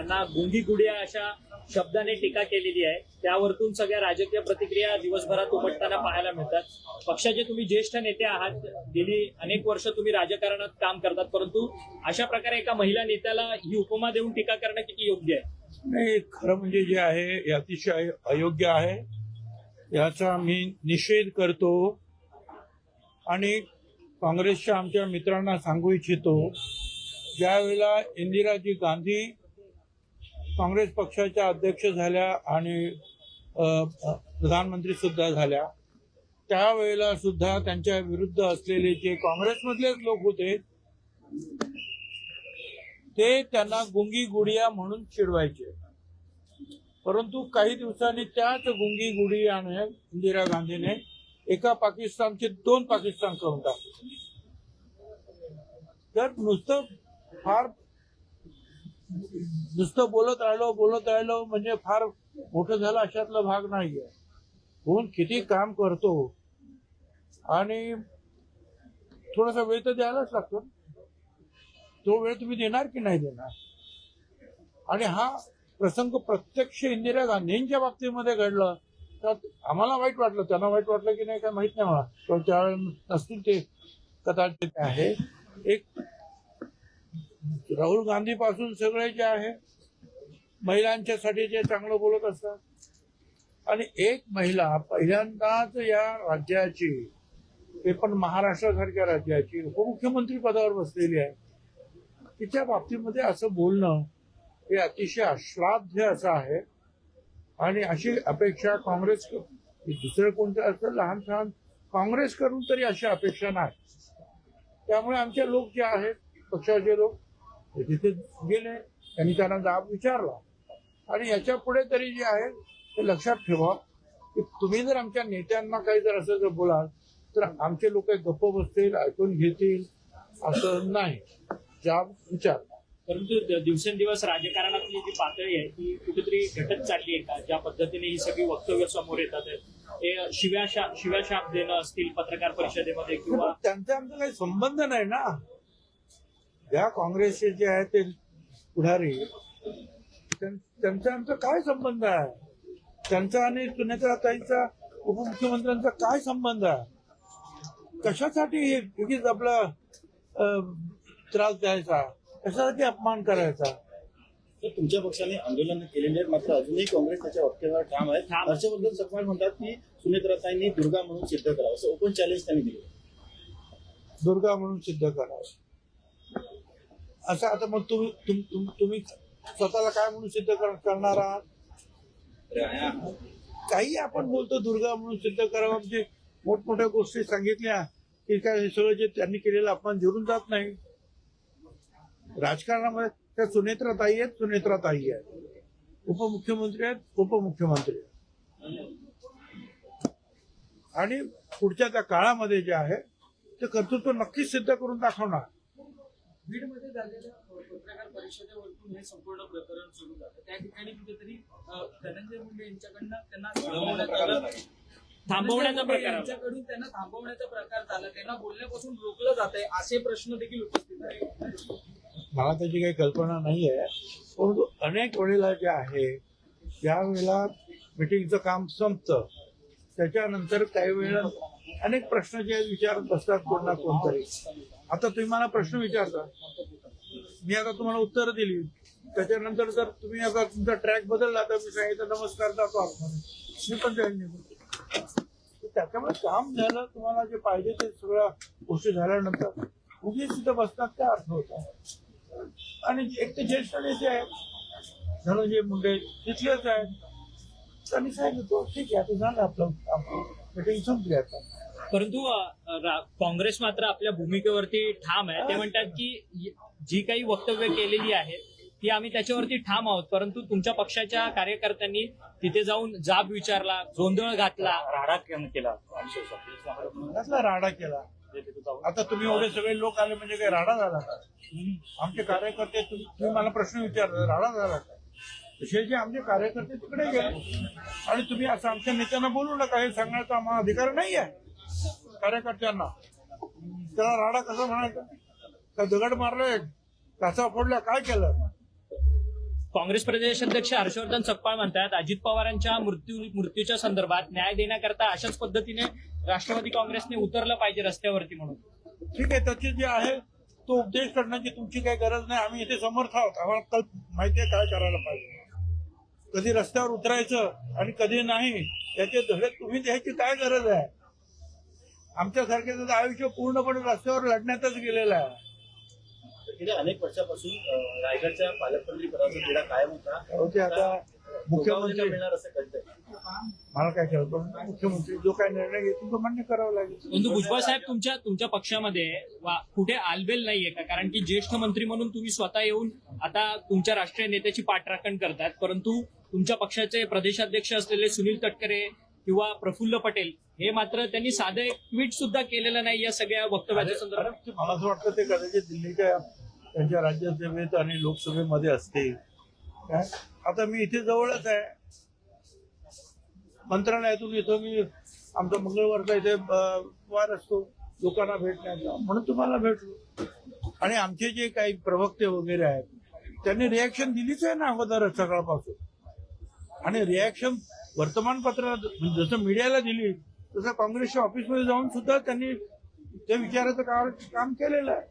त्यांना गुंगी गुडिया अशा शब्दाने टीका केलेली आहे। त्यावरतून सगळ्या राजकीय प्रतिक्रिया दिवसभरात उमटताना पाहायला मिळतात। पक्षाचे तुम्ही ज्येष्ठ नेते आहात, गेली अनेक वर्ष तुम्ही राजकारणात काम करतात, परंतु अशा प्रकारे एका महिला नेत्याला ही उपमा देऊन टीका करणं किती योग्य आहे? नाही, खरं म्हणजे जे आहे हे अतिशय अयोग्य आहे। याचा मी निषेध करतो आणि काँग्रेसच्या आमच्या मित्रांना सांगू इच्छितो, ज्यावेळेला इंदिराजी गांधी काँग्रेस पक्षाच्या अध्यक्ष झाल्या आणि प्रधानमंत्री सुद्धा झाल्या, त्यावेळेला सुद्धा त्यांच्या विरुद्ध असलेले जे काँग्रेसमधलेच लोक होते ते त्यांना गुंगी गुडिया म्हणून चिडवायचे। परंतु काही दिवसांनी त्याच गुंगी गुडियाने इंदिरा गांधीने एका पाकिस्तानचे 2 पाकिस्तान करून टाकले। तर नुसतं बोलत राहिलो म्हणजे फार मोठं झालं अशातला भाग नाहीये। कोण किती काम करतो आणि थोडासा वेळ तर द्यायलाच लागतो। तो वेळ तुम्ही देणार की नाही देणार? आणि हा प्रसंग प्रत्यक्ष इंदिरा गांधींच्या बाबतीमध्ये घडलं तर आम्हाला वाईट वाटलं, त्यांना वाईट वाटलं की नाही काय माहित नाही मला, पण त्यावेळेला नसतील ते कदाचित आहे। एक राहुल गांधी पासून सगळे जे आहे महिलांच्यासाठी जे चांगलं बोलत असतात, आणि एक महिला पहिल्यांदाच या राज्याची, ते पण महाराष्ट्रासारख्या राज्याची उपमुख्यमंत्री पदावर बसलेली आहे, तिच्या बाबतीमध्ये असं बोलणं हे अतिशय अश्लाघ्य असं आहे। आणि अशी अपेक्षा काँग्रेस, दुसरं कोणतं असं लहान सहान काँग्रेस करून तरी अशी अपेक्षा नाही। त्यामुळे आमचे लोक जे आहेत, पक्षाचे लोक, ते तिथे गेले, त्यांनी त्यांना जाब विचारला। आणि याच्या पुढे तरी जे आहे ते लक्षात ठेवा की तुम्ही जर आमच्या नेत्यांना काही जर असं जर बोलाल तर आमचे लोक गप्प बसतील, ऐकून घेतील असं नाही, जाब विचार। परंतु दिवसेंदिवस राजकारणातली जी पातळी आहे ती कुठेतरी घटत चालली आहे का? ज्या पद्धतीने ही सगळी वक्तव्य समोर येतात, ते शिव्याशाप देणं असतील पत्रकार परिषदेमध्ये किंवा त्यांचा आमचा काही संबंध नाही ना। ज्या काँग्रेसचे जे आहे ते पुढारी, त्यांचा आमचा काय संबंध आहे? त्यांचा आणि सुनेत्राताईंचा उपमुख्यमंत्र्यांचा काय संबंध आहे? कशासाठी उगीच आपला त्रास द्यायचा, कशासाठी अपमान करायचा? तर तुमच्या पक्षाने आंदोलन केलेले आहेत, मात्र अजूनही काँग्रेस त्याच्या वक्तव्यावर ठाम आहे। हर्षवर्धन चव्हाण म्हणतात की सुनेत्राताईंनी दुर्गा म्हणून सिद्ध करावं, असं ओपन चॅलेंज त्यांनी दिलं। दुर्गा म्हणून सिद्ध करावं असं आता मग तुम्ही स्वतःला काय म्हणून सिद्ध करणार आहात? काही आपण बोलतो दुर्गा म्हणून सिद्ध करावं, म्हणजे मोठमोठ्या गोष्टी सांगितल्या की काय हे सगळं जे त्यांनी केलेलं आपण जिरून जात नाही। राजकारणामध्ये त्या सुनेत्राताई आहेत, उपमुख्यमंत्री आहेत, उपमुख्यमंत्री आहेत, आणि पुढच्या त्या काळामध्ये जे आहे ते कर्तृत्व नक्कीच सिद्ध करून दाखवणार। बीडमध्ये झालेल्या पत्रकार परिषदेवरून हे संपूर्ण प्रकरण सुरू झालं, त्या ठिकाणी कुठेतरी धनंजय मुंडे यांच्याकडून त्यांना थांबवण्याचा प्रकार झाला, त्यांना बोलण्यापासून रोखलं जात आहे, असे प्रश्न देखील उपस्थित आहेत। मला त्याची काही कल्पना नाही आहे, परंतु अनेक वेळेला जे आहे ज्यावेळेला मिटिंगचं काम संपतं त्याच्यानंतर काही वेळेला अनेक प्रश्न जे विचारत बसतात कोण ना कोणतरी। आता तुम्ही मला प्रश्न विचारता, मी आता तुम्हाला उत्तर दिली, त्याच्यानंतर जर तुम्ही आता तुमचा ट्रॅक बदलला तर मी सांगितलं नमस्कार जातो आपण, मी पण जाईल निघून। त्याच्यामुळे काम झालं, तुम्हाला जे पाहिजे ते सगळ्या गोष्टी झाल्यानंतर उगीच तिथं बसतात काय अर्थ होता? आणि एक ते ज्येष्ठ नेते आहेत धनंजय मुंडे, तिथलेच आहेत, त्यांनी सांगितलं ठीक आहे आता झालं आपलं मीटिंग संपली आता। परंतु काँग्रेस मात्र आपल्या भूमिकेवरती ठाम आहे। ते म्हणतात की जी काही वक्तव्य केलेली आहेत ती आम्ही त्याच्यावरती ठाम आहोत, परंतु तुमच्या पक्षाच्या कार्यकर्त्यांनी तिथे जाऊन जाब विचारला, गोंधळ घातला, राडा केला, राडा केला। आता तुम्ही एवढे सगळे लोक आले म्हणजे काही राडा झाला का? आमचे कार्यकर्ते, तुम्ही मला प्रश्न विचारला, राडा झाला का? तसे जे आमचे कार्यकर्ते तिकडे गेले आणि तुम्ही असं आमच्या नेत्यांना बोलू नका हे सांगण्याचा आम्हाला अधिकार नाही आहे कार्यकर्त्यांना। त्याला राडा कसा म्हणायचा? का दगड मारले, काचा फोडल्या, काय केलं? काँग्रेस प्रदेशाध्यक्ष हर्षवर्धन सकपाळ म्हणतात अजित पवारांच्या मृत्यूच्या संदर्भात न्याय देण्याकरता अशाच पद्धतीने राष्ट्रवादी काँग्रेसने उतरलं पाहिजे रस्त्यावरती म्हणून. ठीक आहे, त्याचे जे आहे तो उपदेश करण्याची तुमची काही गरज नाही. आम्ही इथे समर्थ आहोत. आम्हाला माहितीये काय करायला पाहिजे. कधी रस्त्यावर उतरायचं आणि कधी नाही याचे धडे तुम्ही द्यायची काय गरज आहे. आमच्यासारख्याचं आयुष्य पूर्णपणे रस्त्यावर लढण्यातच गेलेलं आहे. गेल्या अनेक वर्षापासून रायगडच्या पालकमंत्री पदाचा तिढा कायम होता. होते आता मुख्यमंत्री मिळणार असं कळतंय. मला काय कळतं, मुख्यमंत्री जो काय निर्णय घेतील तो मान्य करावा लागेल. परंतु भुजबळ साहेब तुमच्या पक्षामध्ये कुठे आलबेल नाहीये का? कारण की ज्येष्ठ मंत्री म्हणून तुम्ही स्वतः येऊन आता तुमच्या राष्ट्रीय नेत्याची पाठराखण करतात, परंतु तुमच्या पक्षाचे प्रदेशाध्यक्ष असलेले सुनील तटकरे किंवा प्रफुल्ल पटेल हे मात्र त्यांनी साधं एक ट्विट सुद्धा केलेलं नाही या सगळ्या वक्तव्याच्या संदर्भात. मला असं वाटतं ते कदाचित दिल्लीच्या त्यांच्या राज्यसभेत आणि लोकसभेमध्ये असतील. काय आता मी इथे जवळच आहे, मंत्रालयातून इथं मी आमचा मंगळवारचा इथे वार असतो लोकांना भेटण्याचा, म्हणून तुम्हाला भेटलो. आणि आमचे जे काही प्रवक्ते वगैरे आहेत त्यांनी रिॲक्शन दिलीच आहे ना अगोदरच सकाळपासून. आणि रिॲक्शन वर्तमानपत्रात जसं मीडियाला दिली तसं काँग्रेसच्या ऑफिसमध्ये जाऊन सुद्धा त्यांनी ते विचारायचं काम केलेलं आहे.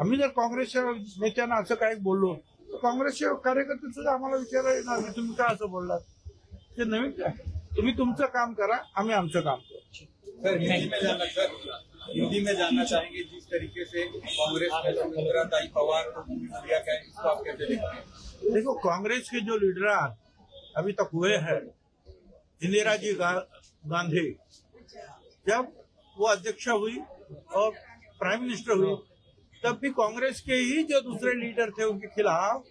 आम्ही जर काँग्रेसच्या नेत्यांना असं काही बोललो तर काँग्रेसचे कार्यकर्ते सुद्धा आम्हाला विचारायला येणार की तुम्ही काय असं बोललात. ते नवीन काय, तुम्ही तुमचं काम करा, आम्ही आमचं काम करू. सर हिंदी में जानना चाहेंगे जिस तरीके से कांग्रेस में सुमित्राताई पवार को मीडिया का इसको आप कैसे देखते हैं? देखो, कांग्रेस के जो लीडर अभी तक हुए हैं, इंदिरा जी गांधी जब वो अध्यक्ष हुई और प्राइम मिनिस्टर हुई तब भी कांग्रेस के ही जो दूसरे लीडर थे उनके खिलाफ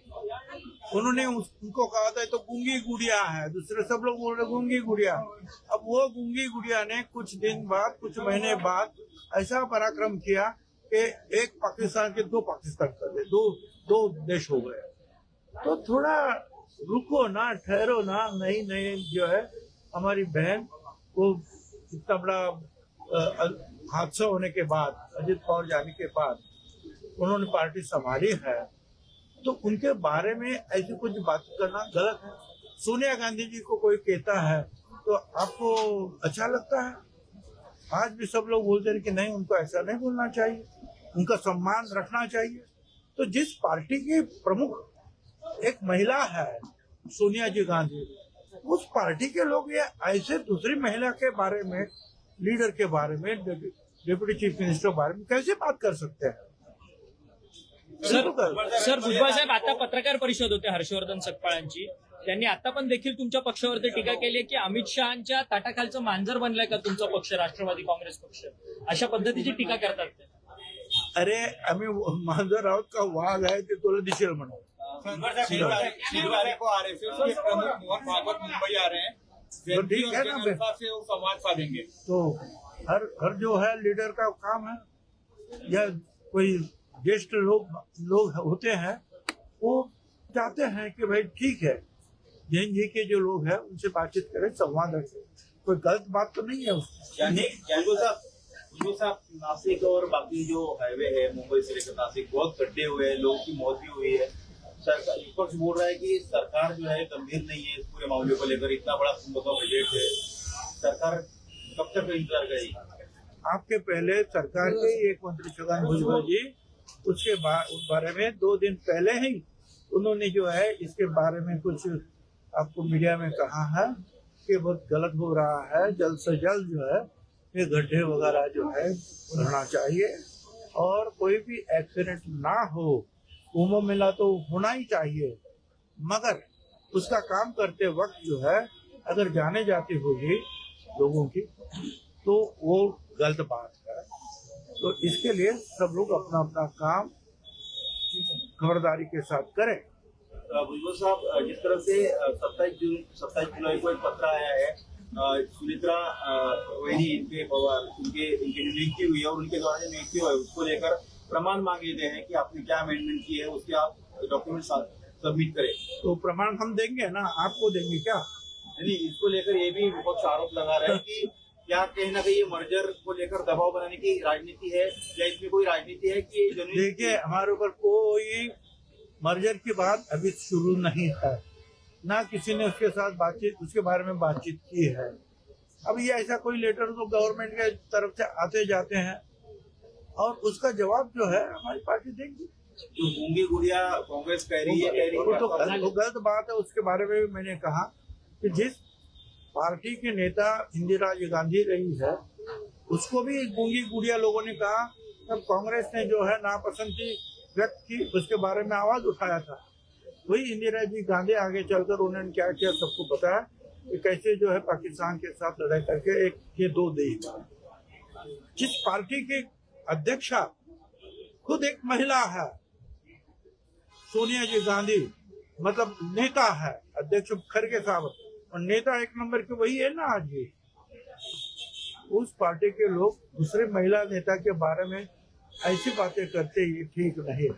उन्होंने उनको कहा था तो गूंगी गुड़िया है, दूसरे सब लोग बोल रहे गूंगी गुड़िया. अब वो गूंगी गुड़िया ने कुछ दिन बाद, कुछ महीने बाद ऐसा पराक्रम किया कि एक पाकिस्तान के दो पाकिस्तान कर दे, दो देश हो गए. तो थोड़ा रुको ना, ठहरो ना. नई जो है हमारी बहन को इतना बड़ा हादसा होने के बाद, अजित पवार जाने के बाद उन्होंने पार्टी संभाली है, तो उनके बारे में ऐसी कुछ बात करना गलत है. सोनिया गांधी जी को कोई कहता है तो आपको अच्छा लगता है? आज भी सब लोग बोलते हैं कि नहीं, उनको ऐसा नहीं बोलना चाहिए, उनका सम्मान रखना चाहिए. तो जिस पार्टी की प्रमुख एक महिला है सोनिया जी गांधी, उस पार्टी के लोग ये ऐसे दूसरी महिला के बारे में, लीडर के बारे में, डेप्यूटी चीफ मिनिस्टर के बारे में कैसे बात कर सकते हैं? सर भुजबळ साहेब, आता पत्रकार परिषद होते हर्षवर्धन सकपाळांची, त्यांनी आता पण देखील तुमच्या पक्षावरती टीका केली की अमित शहांच्या ताटाखालचं मांजर बनलाय का तुमचा पक्ष, राष्ट्रवादी काँग्रेस पक्ष, अशा पद्धतीची टीका करतात ते. अरे आम्ही मांजर आहोत का वाघ आहे ते तुला दिसेल म्हणून. शनिवार को आरएसएस के प्रमुख मोहन भागवत मुंबई आ रहे हैं, तो ठीक है ना, से वो संवाद साधेंगे. तो हर जो है लीडर का काम है, या कोई ज्येष्ठ लोग होते हैं वो चाहते हैं कि भाई ठीक है, जैन जी के जो लोग हैं उनसे बातचीत करें, संवाद रखें, कोई गलत बात तो नहीं है उसमें. जो साहब नासिक और बाकी जो हाईवे है मुंबई से लेकर नासिक बहुत गड्ढे हुए हैं, लोगों की मौत भी हुई है. सरकार विपक्ष बोल रहा है कि सरकार जो है गंभीर नहीं है इस पूरे मामले को लेकर. इतना बड़ा कुंभ का बजट है, सरकार कब तक इंतजार करेगी? आपके पहले सरकार के एक मंत्री छगन भुजबल जी, उसके बारे में 2 दिन पहले ही उन्होंने जो है इसके बारे में कुछ आपको मीडिया में कहा है कि बहुत गलत हो रहा है, जल्द से जल्द जो है ये गड्ढे वगैरह जो है भरना चाहिए और कोई भी एक्सीडेंट ना हो. कुंभ मेला तो होना ही चाहिए, मगर उसका काम करते वक्त जो है अगर जाने जाती होगी लोगों की तो वो गलत बात है. तो इसके लिए सब लोग अपना अपना काम खबरदारी के साथ करें. भुजबल साहब, जिस तरह से 27 जुलाई को एक पत्र आया है सुमित्रा वही इनके पवार इनकी जो नियुक्ति हुई है और उनके द्वारा जो नियुक्ति हुई है उसको लेकर प्रमाण मांगे गए हैं कि आपने क्या अमेंडमेंट की है, उसके आप डॉक्यूमेंट सबमिट करें. तो प्रमाण हम देंगे ना, आपको देंगे क्या? नहीं, इसको लेकर ये भी विपक्ष आरोप लगा रहा है कि क्या कहीं ना कहीं ये मर्जर को लेकर दबाव बनाने की राजनीति है या इसमें कोई राजनीति है कि देखिए, हमारे ऊपर कोई मर्जर की बात अभी शुरू नहीं है, ना किसी ने उसके बारे में बातचीत की है। अब ये ऐसा कोई लेटर तो गवर्नमेंट के तरफ से आते जाते हैं और उसका जवाब जो है हमारी पार्टी देगी। जो गूंगी गुड़िया कांग्रेस कह रही है वो गलत बात है। उसके बारे में भी मैंने कहा कि जिस पार्टी के नेता इंदिरा गांधी रही है उसको भी गूंगी गुड़िया लोगों ने कहा, तब कांग्रेस ने जो है नापसंदी व्यक्त की, उसके बारे में आवाज उठाया था। वही इंदिरा जी गांधी आगे चलकर उन्होंने क्या किया सबको पता है कि कैसे जो है पाकिस्तान के साथ लड़ाई करके एक ये दो देश। जिस पार्टी की अध्यक्षा खुद एक महिला है, सोनिया जी गांधी, मतलब नेता है, अध्यक्ष खड़गे साहब, और नेता एक नंबर के वही है ना आज भी। उस पार्टी के लोग दूसरे महिला नेता के बारे में ऐसी बातें करते ये ठीक नहीं।